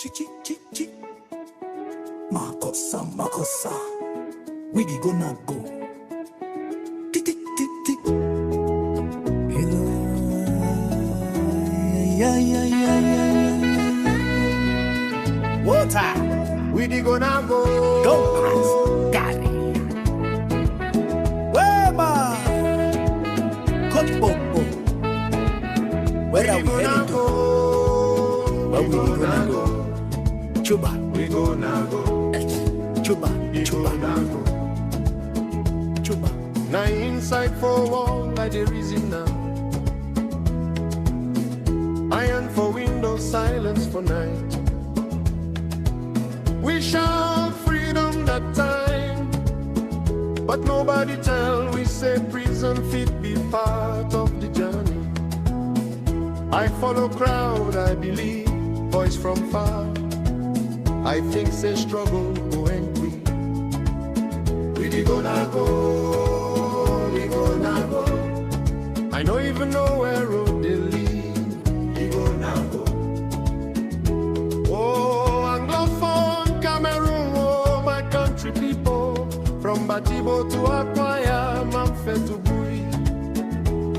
Chick. Makosa. We be gonna go. Tick. Hello. Yeah. Water. We be gonna go. Tataw Garri. Wema. Coach Bobo. Where are we heading to? Where we gonna go? Chuba. We gonna go. Chuba. Now inside for wall by the reason now. Iron for window, silence for night. We shout freedom that time, but nobody tell we say prison fit be part of the journey. I follow crowd, I believe, voice from far. I think say struggle go and we gonna go. I don't even know where road they lead. We gonna go. Oh, Anglophone, Cameroon, oh, my country people. From Batibo to Akwaya, Mamfe to Bui.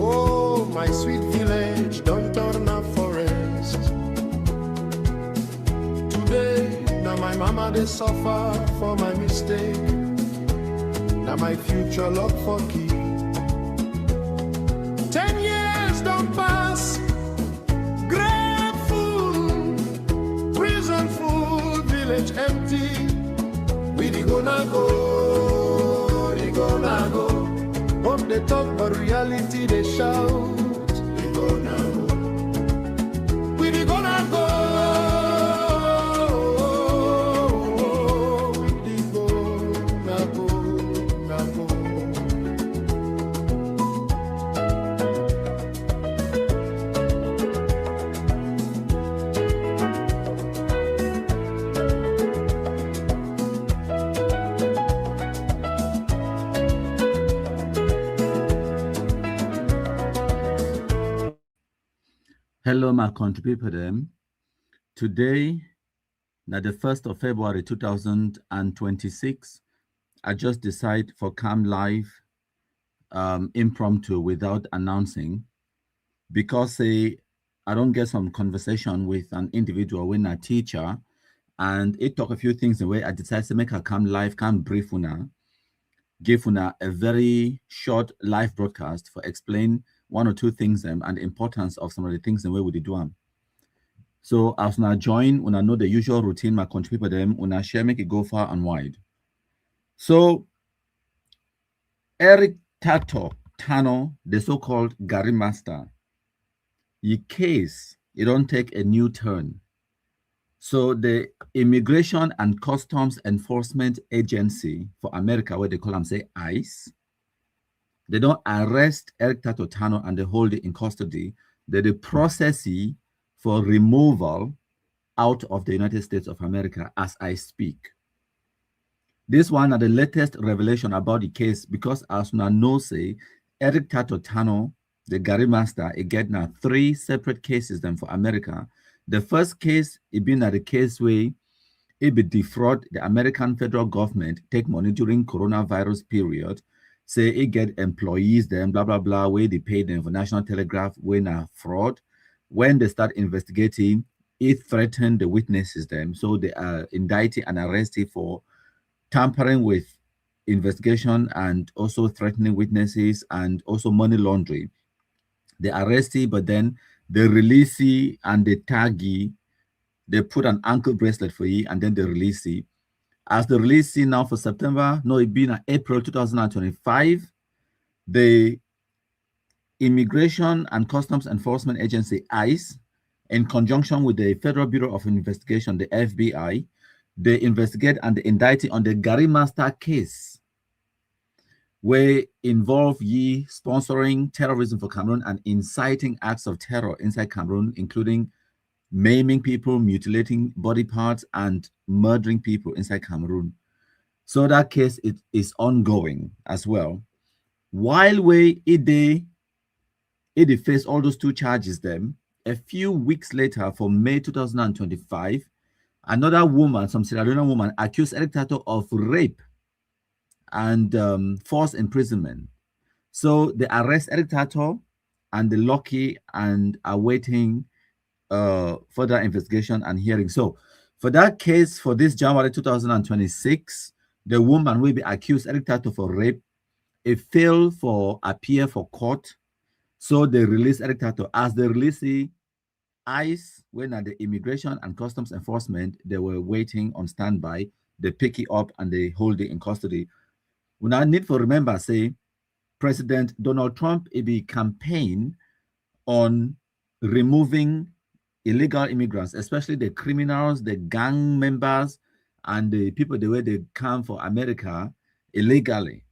Oh, my sweet village, don't turn a forest. Today, now my mama they suffer for my mistake. Now my future look for key. 10 years don't pass. Grave full, prison full, village empty. We gonna go. Hope they talk, but reality they shout. We gonna go. We gonna go. Hello, my country people. Them. Today, now the 1st of February 2026, I just decide for Cam Live impromptu without announcing because I don't get some conversation with an individual when a teacher and it talk a few things the way I decided to make a Cam Live, Cam brief una, give una a very short live broadcast for explain one or two things and the importance of some of the things the way we do them. So as una join, una know the usual routine, my country people them, una share make it go far and wide. So Eric Tataw Tano, the so-called Garri Master, the case, it don't take a new turn. So the Immigration and Customs Enforcement Agency for America, where they call them say ICE, they don't arrest Eric Tataw Tano and they hold it in custody. They process it for removal out of the United States of America as I speak. This one are the latest revelation about the case because as we know say, Eric Tataw Tano, the Garri Master, it get now 3 separate cases then for America. The first case, it been at the case where it be defraud the American federal government, take money during coronavirus period, say it get employees then blah blah blah where they pay them for National Telegraph when a fraud. When they start investigating, it threatened the witnesses them, so they are indicted and arrested for tampering with investigation and also threatening witnesses and also money laundering. They arrested, but then they release it and they tag it. They put an ankle bracelet for you and then they release it. As the release now for September, no, it been April 2025, the Immigration and Customs Enforcement Agency, ICE, in conjunction with the Federal Bureau of Investigation, the FBI, they investigate and they indict on the Garri Master case, where involve ye sponsoring terrorism for Cameroon and inciting acts of terror inside Cameroon, including maiming people, mutilating body parts, and murdering people inside Cameroon. So that case is ongoing as well. While they face all those 2 charges, them a few weeks later, for May 2025, Another woman, some Sierra Leonean woman, accused Eric Tataw of rape and forced imprisonment. So they arrest Eric Tataw and the Lucky and are waiting further investigation and hearing. So for that case, for this January 2026, the woman will be accused Eric Tataw for rape. It failed for appear for court. So they release Eric Tataw. As they release the ICE, when at the Immigration and Customs Enforcement, they were waiting on standby. They pick it up and they hold it in custody. We now need to remember, say, President Donald Trump, it be campaign on removing illegal immigrants, especially the criminals, the gang members, and the people the way they come for America illegally.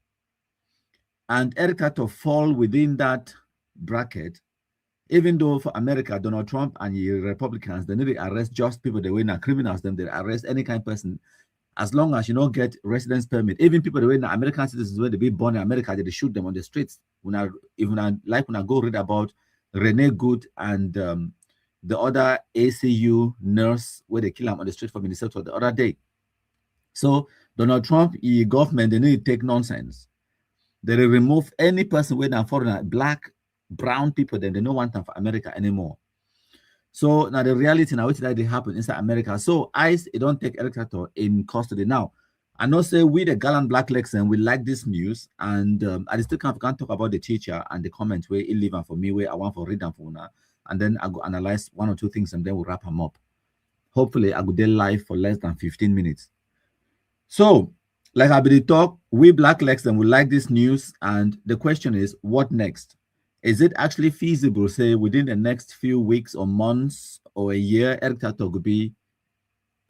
And Eric Tataw fall within that bracket, even though for America, Donald Trump and the Republicans, they need to arrest just people the way now criminals, them they arrest any kind of person, as long as you don't get residence permit. Even people the way now American citizens where they be born in America, they shoot them on the streets. When I go read about Renee Good and the other ACU nurse where they kill them on the street for Minnesota the other day. So Donald Trump, the government, they need to take nonsense. They remove any person with a foreigner, black, brown people, then they don't want them for America anymore. So now the reality now, which that they happen inside America. So ICE, it don't take Eric Tataw in custody now. I know say we the gallant black Lexan, we like this news, and I still can't talk about the teacher and the comment where he leave for me, where I want for read them for now, and then I go analyze one or two things and then we'll wrap them up. Hopefully I go there live for less than 15 minutes. So like I been talk, we black Lexan, we like this news, and the question is, what next? Is it actually feasible, say, within the next few weeks or months or a year, Eric Tataw could be,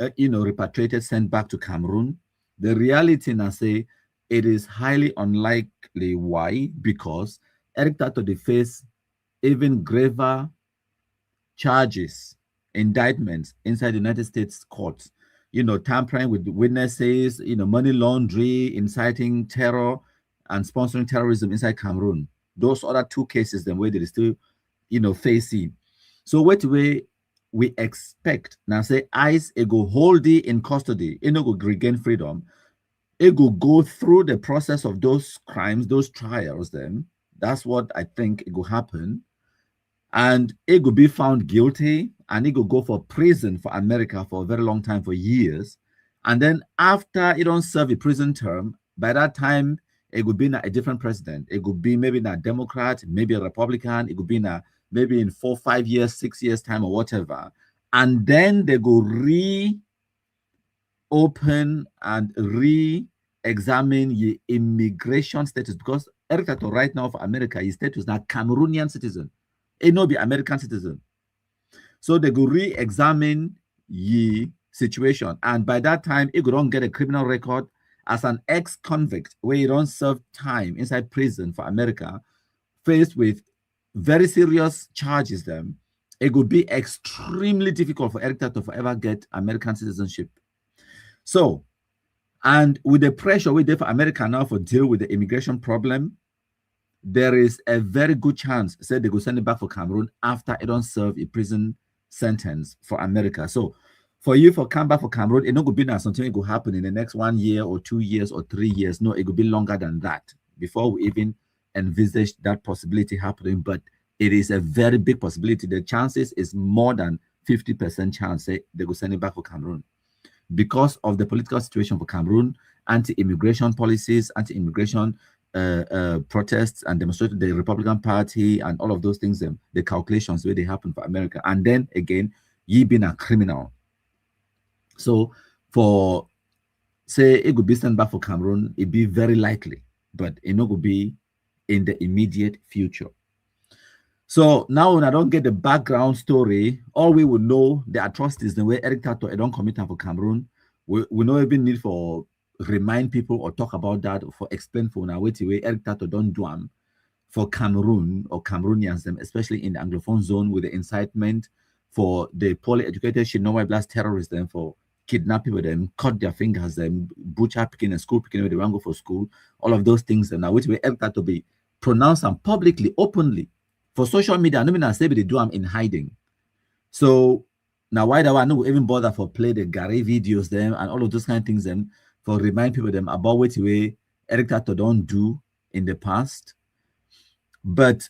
repatriated, sent back to Cameroon? The reality, I say, it is highly unlikely. Why? Because Eric Tataw they face even graver charges, indictments inside the United States courts. Tampering with witnesses, money laundering, inciting terror, and sponsoring terrorism inside Cameroon. Those other two cases, then where they still, facing. So what way we expect now? Say ICE, it go hold it in custody, it no go regain freedom. It go through the process of those crimes, those trials. Then that's what I think it will happen, and it will be found guilty, and it will go for prison for America for a very long time, for years. And then after it don't serve a prison term, by that time it could be a different president. It could be maybe a Democrat, maybe a Republican. It could be maybe in 4, 5 years, 6 years time or whatever. And then they go reopen and re-examine the immigration status, because Eric Tataw right now for America, his status is now Cameroonian citizen. It no be American citizen. So they go re-examine the situation. And by that time, it don't get a criminal record as an ex-convict where you don't serve time inside prison for America, faced with very serious charges. Them, it would be extremely difficult for Eric Tataw to ever get American citizenship. So, and with the pressure we did for America now for deal with the immigration problem, there is a very good chance, say they go send it back for Cameroon after it don't serve a prison sentence for America. So for you for come back for Cameroon, it not going to be something that will happen in the next 1 year or 2 years or 3 years. No, it will be longer than that before we even envisage that possibility happening. But it is a very big possibility. The chances is more than 50% chance say they will send it back for Cameroon because of the political situation for Cameroon, anti-immigration policies, anti-immigration protests and demonstrated the Republican Party and all of those things, the calculations where they happen for America. And then again, ye being a criminal. So for say it could be sent back for Cameroon, it'd be very likely, but it not could be in the immediate future. So now when I don't get the background story, all we will know the atrocities the way Eric Tataw don't commit for Cameroon. We know even need for remind people or talk about that, for explain for now way Eric Tataw don't do them for Cameroon or Cameroonians, them especially in the Anglophone zone, with the incitement for the poorly educated Shinowai blast terrorists, them for kidnap people, them cut their fingers, them butcher picking and school picking where they want to go for school, all of those things. And now which way Eric Tataw be pronounced and publicly, openly for social media. I don't mean I say they do them in hiding. So Now, why do I know even bother for play the Garri videos them and all of those kind of things them for remind people them about what way Eric Tataw don't do in the past. But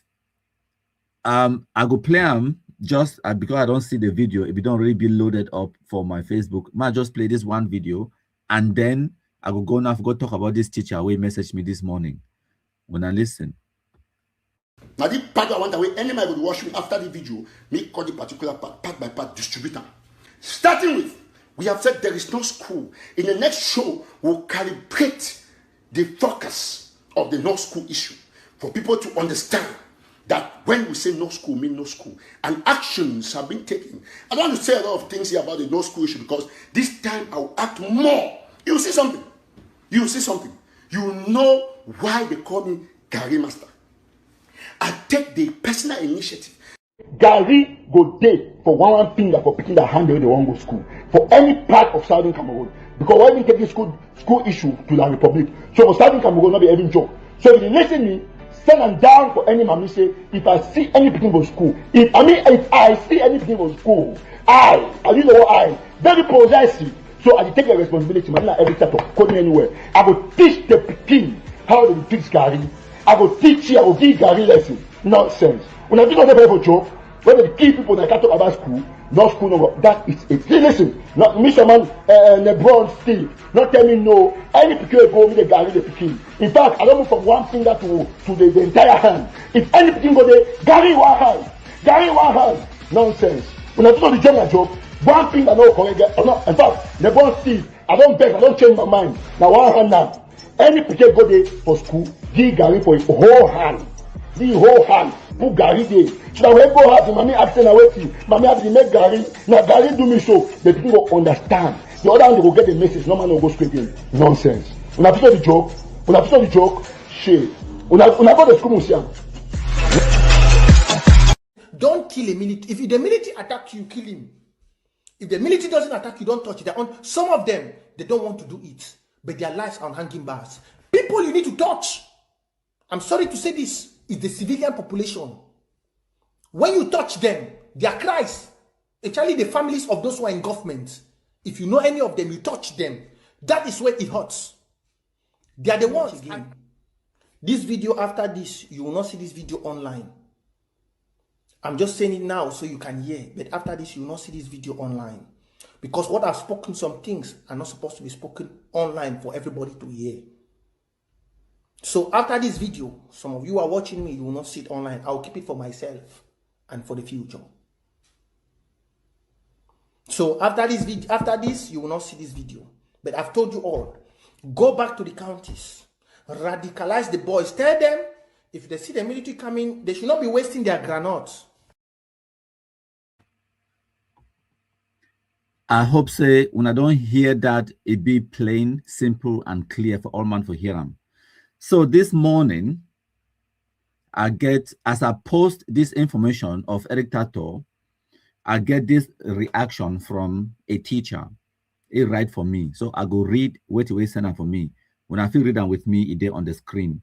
I go play them just because I don't see the video. If it don't really be loaded up for my Facebook, I just play this one video and then I will go now go talk about this teacher who messaged me this morning when I listen. Now the part I want away, anybody will watch me after the video, me call the particular part by part, distribute them. Starting with, we have said there is no school. In the next show, we'll calibrate the focus of the no school issue for people to understand that when we say no school, mean no school. And actions have been taken. I don't want to say a lot of things here about the no school issue because this time I'll act more. You'll see something. You'll see something. You know why they call me Garri Master. I take the personal initiative. Garri go day for one finger for picking the hand they want go school for any part of Southern Cameroon. Because when we take this school issue to the Republic, so for Southern Cameroon not be having job. So if you listen me, send them down for any mommy say if I see any people for school, if I see any people for school, you know what I very possessive. So I take the responsibility, man, not every type of coding anywhere. I will teach the Pekin how to fix Garri. I will teach you, I will give Garri lesson. Nonsense. When I think of the for joke, when they kill people that can't talk about school, no school, no, that is it. Listen, not Mr. Man, LeBron, Steve, not tell me no. Any Pekin go with the Garri, the Pekin. In fact, I don't move from one finger to the entire hand. If any Pekin go there, Garri one hand. Garri one hand. Nonsense. When I think of the general joke, one thing I know correct. In fact, LeBron, Steve, I don't beg, I don't change my mind. Now one hand now. Any Pekin go there for school, give Garri for his whole hand. The whole hand. Put Garri there. So that when go out, mommy asking away, mommy have to make Garri. Now Garri do me so. The people will understand. The other one they will get the message. No man will go straight in. Nonsense. When I put the joke, shit. When I go to school, don't kill a military. If the military attack you, kill him. If the military doesn't attack you, don't touch it. Some of them, they don't want to do it, but their lives are on hanging bars. People you need to touch, I'm sorry to say this, is the civilian population. When you touch them, their cries, especially the families of those who are in government, if you know any of them, you touch them, that is where it hurts. They are the ones. This video, after this, you will not see this video online. I'm just saying it now so you can hear, but after this, you will not see this video online. Because what I've spoken, some things are not supposed to be spoken online for everybody to hear. So after this video, some of you are watching me, you will not see it online. I'll keep it for myself and for the future. So after this, you will not see this video. But I've told you all, go back to the counties, radicalize the boys, tell them if they see the military coming, they should not be wasting their granules. I hope say when I don't hear that, it be plain, simple, and clear for all man for hear them. So this morning, as I post this information of Eric Tataw, I get this reaction from a teacher. He write for me. So I go read what he send them for me. When I feel read them with me, it there on the screen.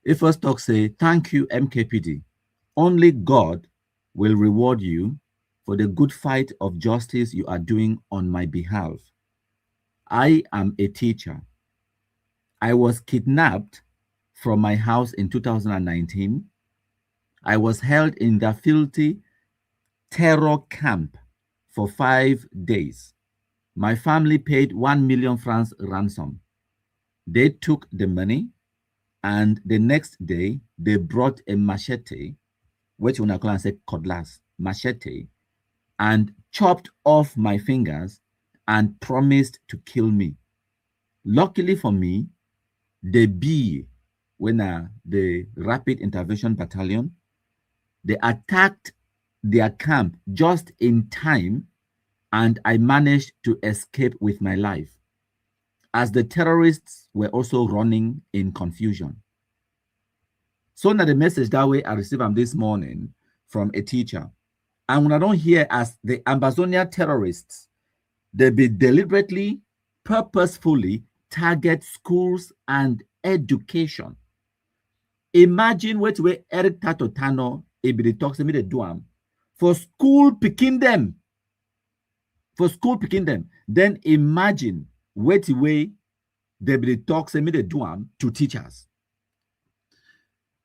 He first talk say, thank you, MKPD. Only God will reward you for the good fight of justice you are doing on my behalf. I am a teacher. I was kidnapped from my house in 2019. I was held in the filthy terror camp for 5 days. My family paid 1 million francs ransom. They took the money, and the next day they brought a machete, which we call and say cutlass, machete, and chopped off my fingers and promised to kill me. Luckily for me, the Rapid Intervention Battalion, they attacked their camp just in time, and I managed to escape with my life, as the terrorists were also running in confusion. So now the message that way I received this morning from a teacher. And when I don't hear as the Ambazonia terrorists, they be deliberately, purposefully target schools and education. Imagine what way Eric Tataw Tano, if they talk to me, they do for school picking them. for school picking them. Then imagine wait away they be talk say me they do them to teachers.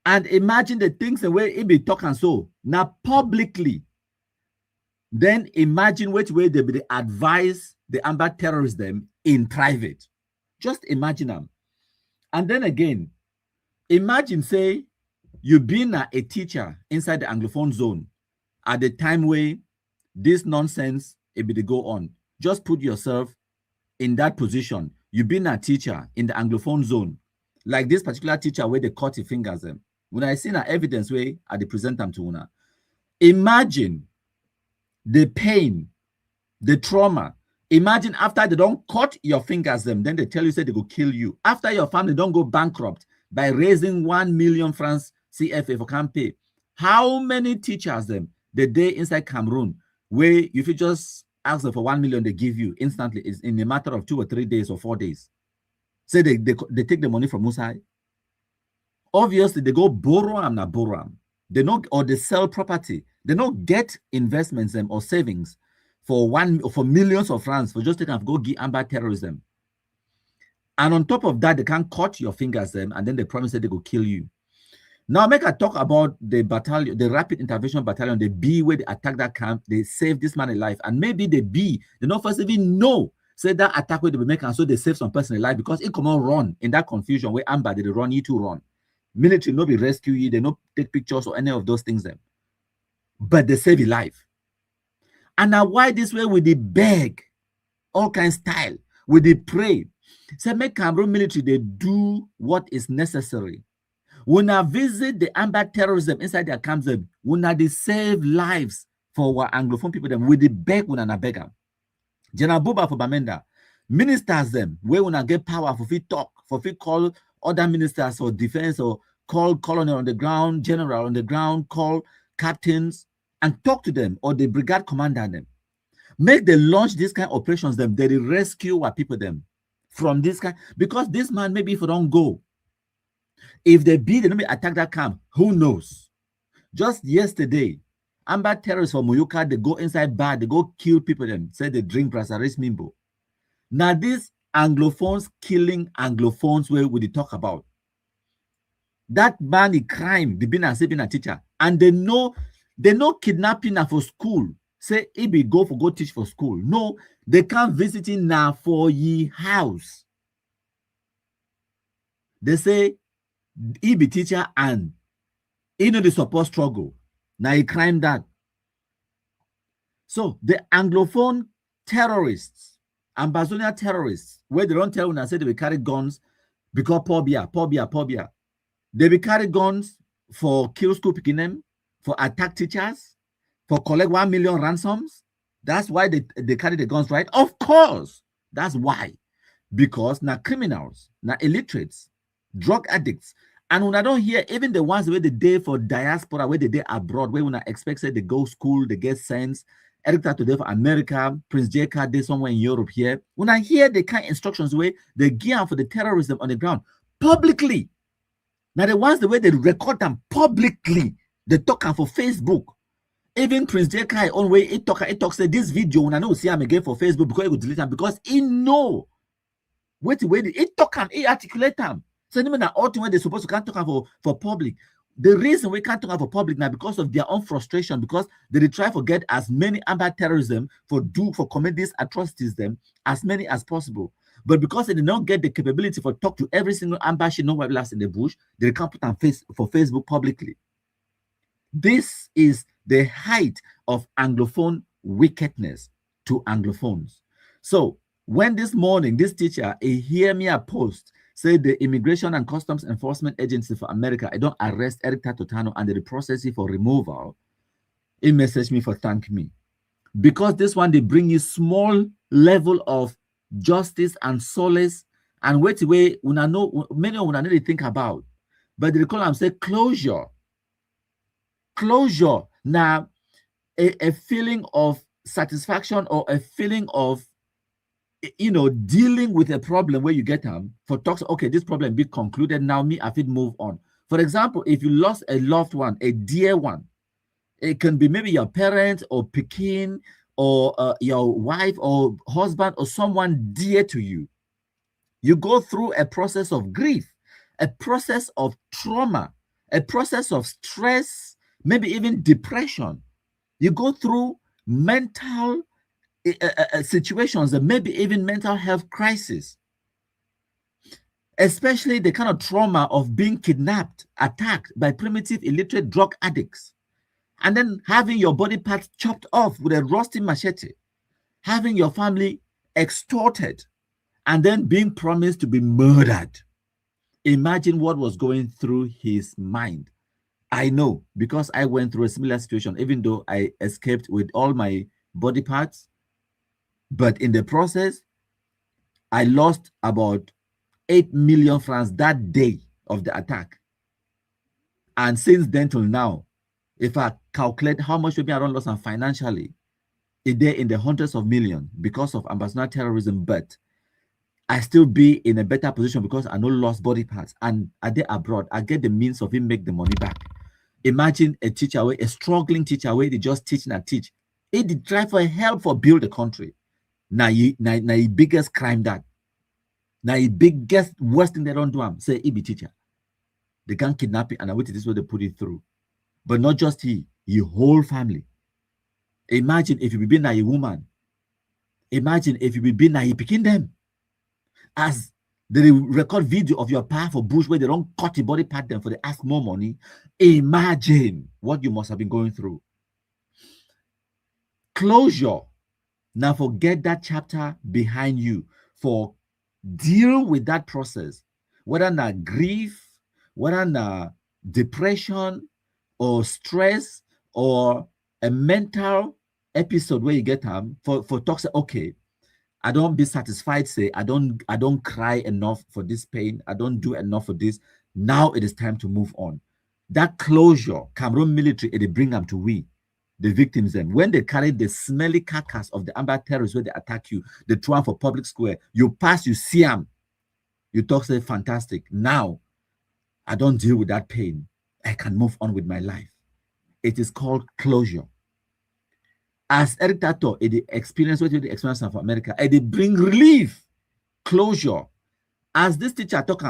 And imagine the things the way it be talk and so now publicly. Then imagine which way they be advise the Amber terrorists them in private. Just imagine them. And then again, imagine say you been a teacher inside the Anglophone zone at the time where this nonsense it be go on. Just put yourself in that position. You've been a teacher in the Anglophone zone, like this particular teacher where they cut your fingers them. When I see that evidence way, I present them to una. Imagine the pain, the trauma. Imagine after they don't cut your fingers them, then they tell you say they go kill you. After your family don't go bankrupt by raising 1 million francs CFA for campaign. How many teachers them the day inside Cameroon where if you just ask them for 1 million, they give you instantly is in a matter of 2 or 3 days or 4 days. Say they take the money from Musai. Obviously, they go borrow and not borrow them. They not or they sell property. They not get investments them or savings for millions of francs for just taking go give Amber terrorism. And on top of that, they can cut your fingers them and then they promise that they go kill you. Now, make a talk about the battalion, the rapid intervention battalion, the B where they attack that camp, they save this man alive. And maybe the B, they not first even know, say that attack where they be making, and so they save some person alive because it come on run in that confusion where Amber, they run you to run. Military no be rescue you, they no take pictures or any of those things them. But they save your life. And now why this way with the beg, all kinds style, with the pray. Say make Cameroon military, they do what is necessary. When I visit the Amber terrorism inside their camps, when they save lives for our Anglophone people, them with the beg when I beg them. General Buba for Bamenda, ministers them, where when I get power for fit talk, for fit call other ministers or defense or call colonel on the ground, general on the ground, call captains and talk to them or the brigade commander them. Make they launch this kind of operations them, they rescue our people them from this kind, because this man maybe if they don't go, if they beat the enemy attack that camp, who knows? Just yesterday, Amber terrorists from Moyoka, they go inside bar, they go kill people them, say they drink Brassaris Mimbo. Now these Anglophones killing Anglophones where would they talk about? That man is crime, they been a teacher, and they know kidnapping for school. Say he be go teach for school. No, they can't visit him now for ye house. They say he be teacher and he know the support struggle. Now he crime that. So the Anglophone terrorists, Ambazonia terrorists, where they don't tell when I say they will carry guns because pobia. They will carry guns for kill school picking them, for attack teachers, for collect 1 million ransoms. That's why they carry the guns, right? Of course. That's why. Because now criminals, now illiterates, drug addicts. And when I don't hear even the ones where they day for diaspora, where they day abroad, where when I expect say they go school, they get sense, Eric today for America, Prince J.K. day somewhere in Europe here. When I hear the kind of instructions where they gear for the terrorism on the ground publicly. Now the ones the way they record them publicly, they talk for Facebook. Even Prince J.K. on way it talk say this video when I know see him again for Facebook because he will delete them because he know. Wait, it talk him, he articulate them. So even the ultimate they're supposed to can't talk for public. The reason we can't talk for public now because of their own frustration, because they try to get as many Amber terrorism for commit these atrocities them as many as possible. But because they did not get the capability for talk to every single Amber she know what last in the bush, they can't put on for Facebook publicly. This is the height of Anglophone wickedness to Anglophones. So when this morning this teacher hear me a post say the Immigration and Customs Enforcement Agency for America, I don't arrest Eric Tatotano and the process for removal, he messaged me for thank me. Because this one, they bring you small level of justice and solace and wait away, when I know, many of them need to think about. But they call them say closure. Closure. Now, a feeling of satisfaction or a feeling of dealing with a problem where you get them for talks, okay, this problem be concluded, now me, I feel move on. For example, if you lost a loved one, a dear one, it can be maybe your parent or Pekin or your wife or husband or someone dear to you, you go through a process of grief, a process of trauma, a process of stress, maybe even depression. You go through mental situations and maybe even mental health crisis, especially the kind of trauma of being kidnapped, attacked by primitive illiterate drug addicts, and then having your body parts chopped off with a rusty machete, having your family extorted, and then being promised to be murdered. Imagine what was going through his mind. I know, because I went through a similar situation, even though I escaped with all my body parts. But in the process, I lost about 8 million francs that day of the attack. And since then till now, if I calculate how much maybe I don't lost financially, they're in the hundreds of millions because of ambassador terrorism, but I still be in a better position because I no lost body parts, and I did abroad. I get the means of him make the money back. Imagine a teacher, a struggling teacher, where they just teach and teach. He did try for help for build the country. Now, biggest crime that. Now, the biggest worst thing they don't do. Say he be teacher. They can kidnap it, and I wait this way they put it through. But not just he, your whole family. Imagine if you be a woman. Imagine if you be a picking them. As they record video of your powerful bush where they don't cut the body part them for they ask more money. Imagine what you must have been going through. Closure. Now forget that chapter behind you. For deal with that process, whether not grief, whether not depression or stress or a mental episode where you get for talk say, okay, I don't be satisfied, say I don't cry enough for this pain, I don't do enough for this. Now it is time to move on. That closure, Cameroon military, they bring them to we, the victims them. When they carry the smelly carcass of the Amber terrorists where they attack you, they throw them for public square, you pass, you see them, you talk, say, fantastic. Now, I don't deal with that pain. I can move on with my life. It is called closure. As Eric Tataw, the experience what the experience of America, they bring relief, closure. As this teacher talk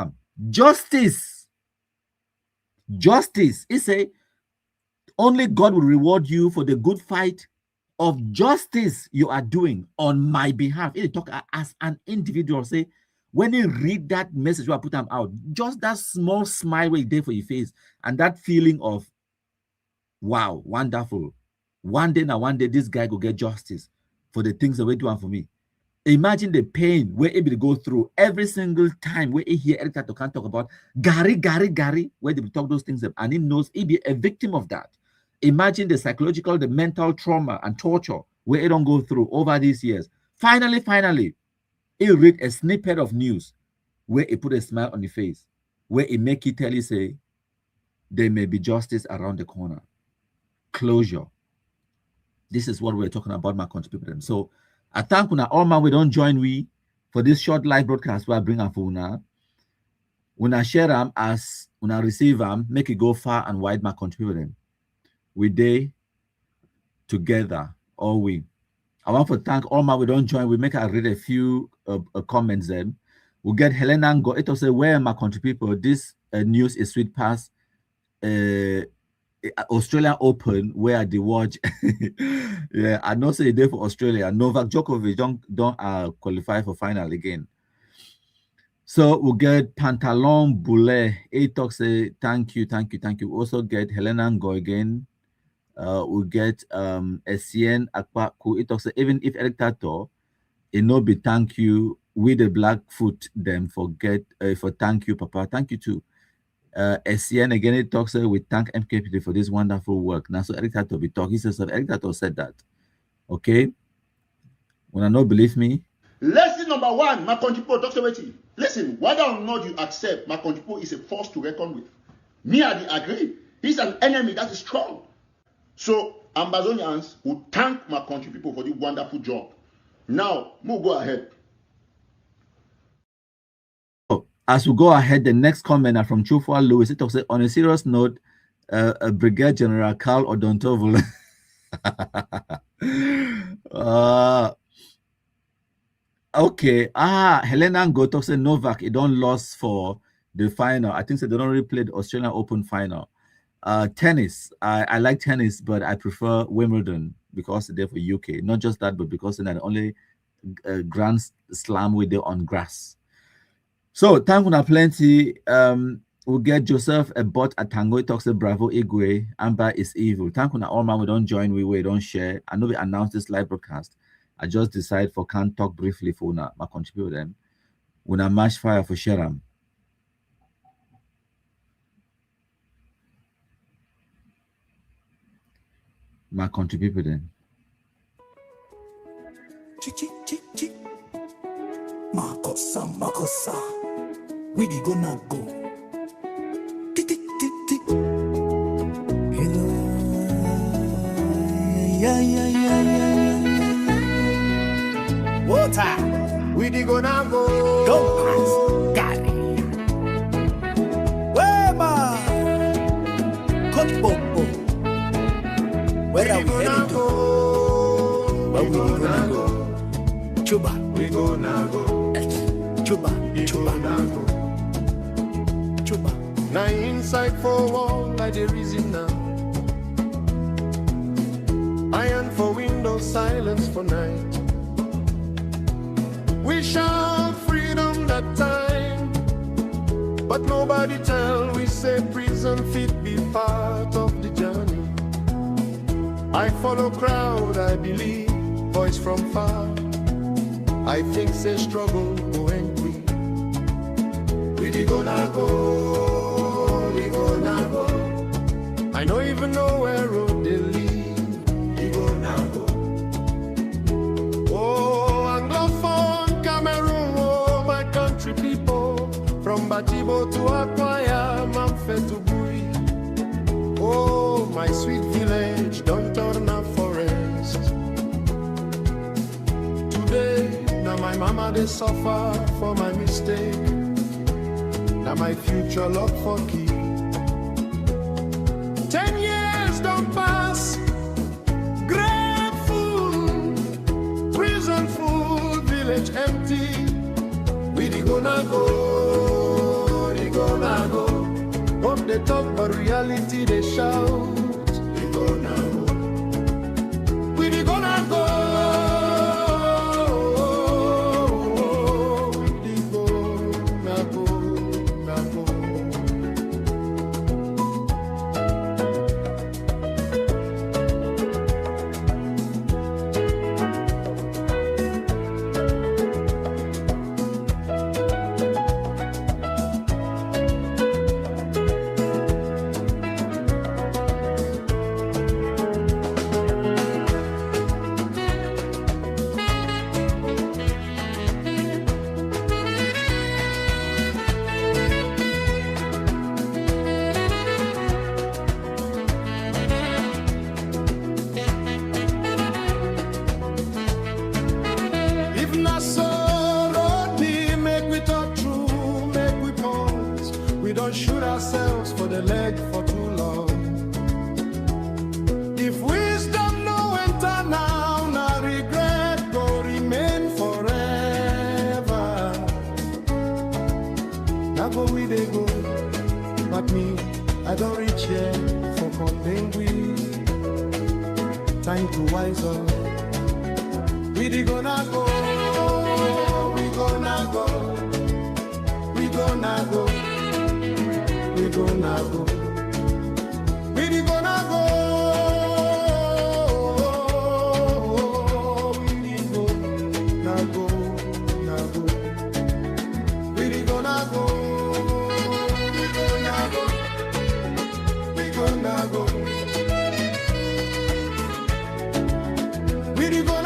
justice. He say, only God will reward you for the good fight of justice you are doing on my behalf. He talk as an individual. Say, when you read that message, I put them out, just that small smile where you did for your face, and that feeling of, wow, wonderful. One day, this guy will get justice for the things that we're doing for me. Imagine the pain we're able to go through every single time where he hear Eric Tataw can talk about Garri, where they talk those things, and he knows he be a victim of that. Imagine the psychological, the mental trauma and torture where he don't go through over these years. Finally, he read a snippet of news where he put a smile on the face, where he make it tell you, say, there may be justice around the corner. Closure. This is what we're talking about, my country people. So I thank you all man we don't join we for this short live broadcast where I bring up for una. When I share them as when I receive them, make it go far and wide, my country people. We day together, all we. I want to thank all my we don't join. We make I read a few comments then. We'll get Helena and go. It will say, where my country people, this news is sweet past Australia Open where they watch. Yeah, I know say day for Australia. Novak Djokovic don't qualify for final again. So we'll get Pantalon Boulet. It talks say thank you. We also get Helena Ngo again. We'll get Essien Akwaku. It talks say even if Eric Tataw, it no be thank you. We the Blackfoot them forget for thank you, Papa. Thank you too. SCN again, it talks we thank MKPD for this wonderful work. Now, so Eric Tataw be talking. He says, Eric Tataw said that. Okay? When I not believe me. Lesson number one, my country people talks about it. Listen, whether or not you accept, my country people is a force to reckon with. Me, I agree. He's an enemy that is strong. So, Ambazonians will thank my country people for the wonderful job. Now, we'll go ahead. As we go ahead, the next comment are from Chufua Lewis. It talks on a serious note, Brigadier General Carl Odontovel. Okay. Helena Gotok said Novak, it don't lost for the final. I think so they don't really play the Australian Open final. Tennis. I like tennis, but I prefer Wimbledon because they're for UK. Not just that, but because they're the only Grand Slam with they on grass. So thank you plenty. We'll get Joseph a bot at Tango. It talks to Bravo Igwe. Amber is evil. Thank you all man. We don't join. We don't share. I know we announced this live broadcast. I just decide for can't talk briefly for my contribute them. When I match fire for share them. My contribute then. Makosa. We be gonna go. Yeah. Water. We di gonna go. Tataw Garri. Wema. Coach Bobo. Where are we heading to? Where we gonna go? Chuba. We gonna go. Chuba. Now inside for wall like the reason now. Iron for window, silence for night. We shout freedom that time, but nobody tell we say prison fit be part of the journey. I follow crowd, I believe voice from far. I think say struggle go angry. We gonna go. I don't even know where road they lead. We gonna go. Oh, Anglophone, Cameroon, oh, my country people. From Batibo to Akwaya, Mamfe to Bui. Oh, my sweet village, don't turn a forest. Today, now my mama they suffer for my mistake. Now my future look for key. 10 years don't pass. Grave full, prison full, village empty. We gonna go. Hope they talk, but reality they shout. We gonna go. We gonna go. Shoot ourselves for the leg for too long. If wisdom no enter now, now regret go remain forever. Now go we they go, but me, I don't reach here for condemn we. Time to wise up. We gonna go, we gonna go, we gonna go. We gonna go. We gonna go. We gonna go. We gonna go. We gonna go. We gonna go. We gonna